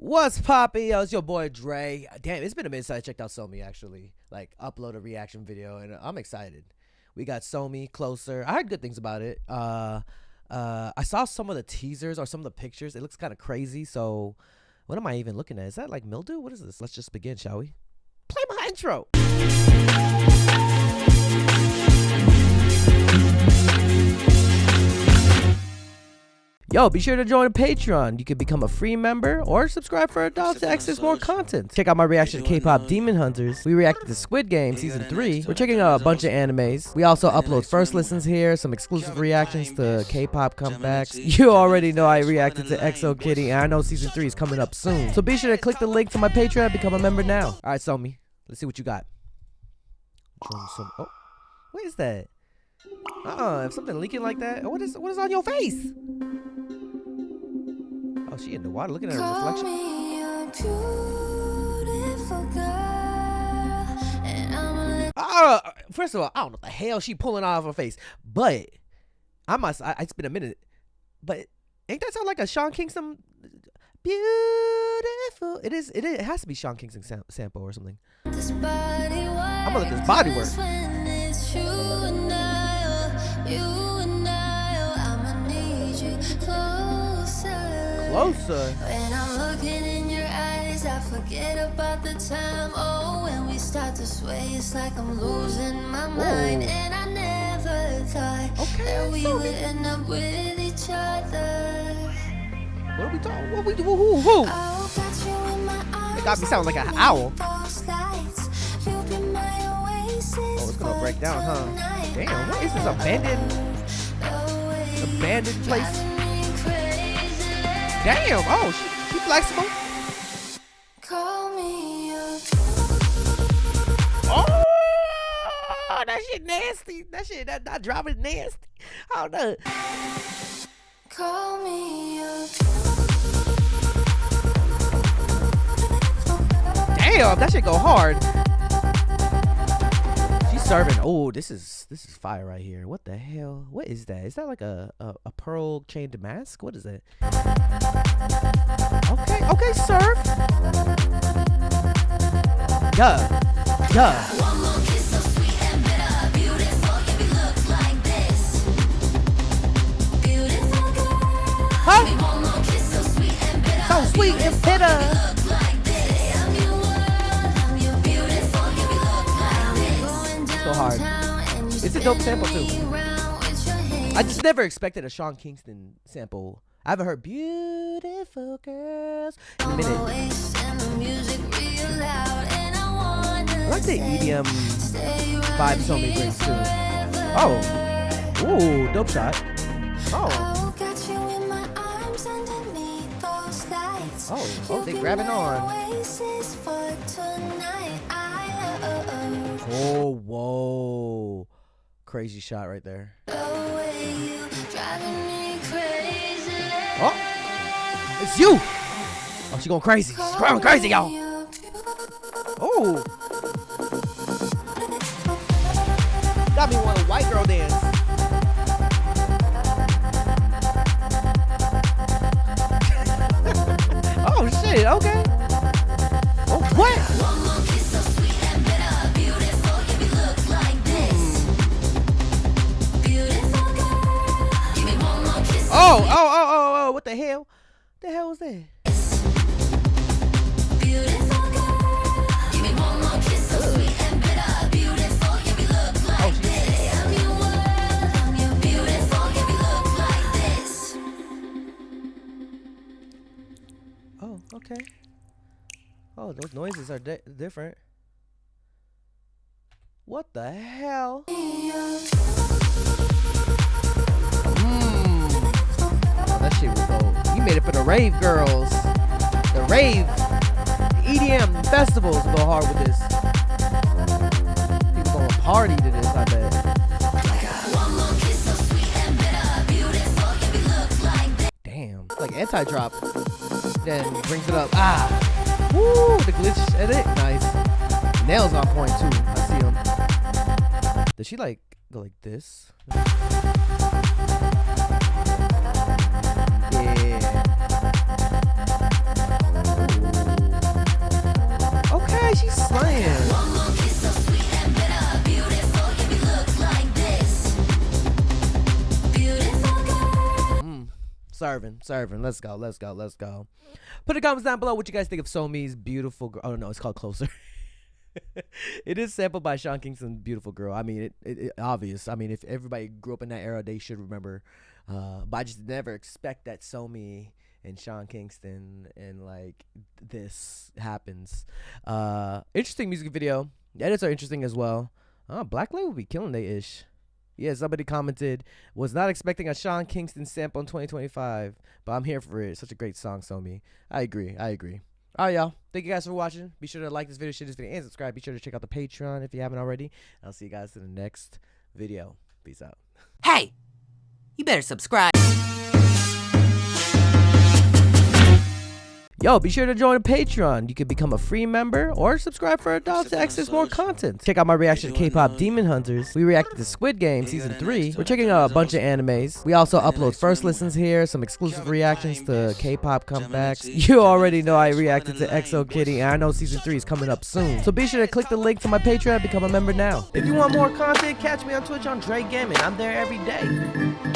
What's poppin', yo? It's your boy Dre. Damn, it's been a minute since I checked out SOMI, actually. Like, upload a reaction video, and I'm excited. We got SOMI, Closer. I heard good things about it. I saw some of the teasers or some of the pictures. It looks kind of crazy, so what am I even looking at? Is that like mildew? What is this? Let's just begin, shall we? Play my intro. Yo, be sure to join Patreon. You can become a free member or subscribe for adults to access more content. Check out my reaction to K-pop Demon Hunters. We reacted to Squid Game Season 3. We're checking out a bunch of animes. We also upload first listens here, some exclusive reactions to K-pop comebacks. You already know I reacted to EXO Kitty, and I know Season 3 is coming up soon. So be sure to click the link to my Patreon and become a member now. Alright, SOMI, let's see what you got. Oh, what is that? If something leaking like that, what is on your face? Oh, she in the water looking at her reflection. First of all, I don't know what the hell she pulling out of her face, but it's been a minute, but ain't that sound like a Sean Kingston? Beautiful. It has to be Sean Kingston sample or something. I'm gonna let this body work. Closer. When I'm looking in your eyes, I forget about the time. Oh, when we start to sway, it's like I'm losing my mind. And I never thought that we would end up with each other. What are we talking? What we do? Who? It got me sounding like an owl. Oh, it's gonna break down, huh? Damn, what is this, abandoned place? Damn, oh, she flexible. Call me up. Oh, that shit nasty. That drop is nasty. I don't know. Call me up. Damn, that shit go hard. She's serving. Oh, this is fire right here. What the hell? What is that? Is that like a pearl chained mask? What is that? Okay, serve. Yeah. One more kiss so sweet and bitter. Beautiful, yeah, we look like this. Beautiful girl. Huh? One more kiss so sweet and bitter. So sweet and bitter. Look like this. I'm your world. I'm your beautiful, yeah, we look like this. So hard. It's a dope sample too. I just never expected a Sean Kingston sample. I haven't heard beautiful girls in a minute. I like the EDM vibe SOMI brings too. Oh. Ooh, dope shot. Oh, they grabbing on. Oh, whoa. Crazy shot right there. Oh, it's you. Oh, she going crazy. She's going crazy, y'all. Oh. Got me one white girl dance. Oh, shit. Okay. Oh, what? Oh, what the hell? The hell was that? Beautiful girl, give me one more kiss so sweet and bitter. Beautiful, yeah, we look like this. I'm your world, I'm your beautiful, yeah, we look like this. Oh, okay. Oh, those noises are different. What the hell? That shit was dope. You made it for the rave girls. The rave, the EDM festivals go hard with this. People gonna party to this, I bet. Damn, it's like anti-drop. Then brings it up. Ah, woo, the glitch edit, nice. Nails on point too. I see him. Does she like go like this? Yeah. Serving. Let's go. Put a comments down below what you guys think of SOMI's Beautiful Girl. Oh no, it's called Closer. It is sampled by Sean Kingston's Beautiful Girl. I mean, it obvious. I mean, if everybody grew up in that era, they should remember. But I just never expect that SOMI and Sean Kingston and like this happens. Interesting music video. The edits are interesting as well. Black Label be killing they ish. Yeah, somebody commented, was not expecting a Sean Kingston sample in 2025, but I'm here for it. Such a great song, SOMI. I agree. All right, y'all. Thank you guys for watching. Be sure to like this video, share this video, and subscribe. Be sure to check out the Patreon if you haven't already. I'll see you guys in the next video. Peace out. Hey, you better subscribe. Yo, be sure to join the Patreon. You can become a free member or subscribe for adults to access more content. Check out my reaction to K-pop Demon Hunters. We reacted to Squid Game Season 3. We're checking out a bunch of animes. We also upload first listens here, some exclusive reactions to K-pop comebacks. You already know I reacted to EXO Kitty, and I know Season 3 is coming up soon. So be sure to click the link to my Patreon and become a member now. If you want more content, catch me on Twitch on Jrekml. I'm there every day.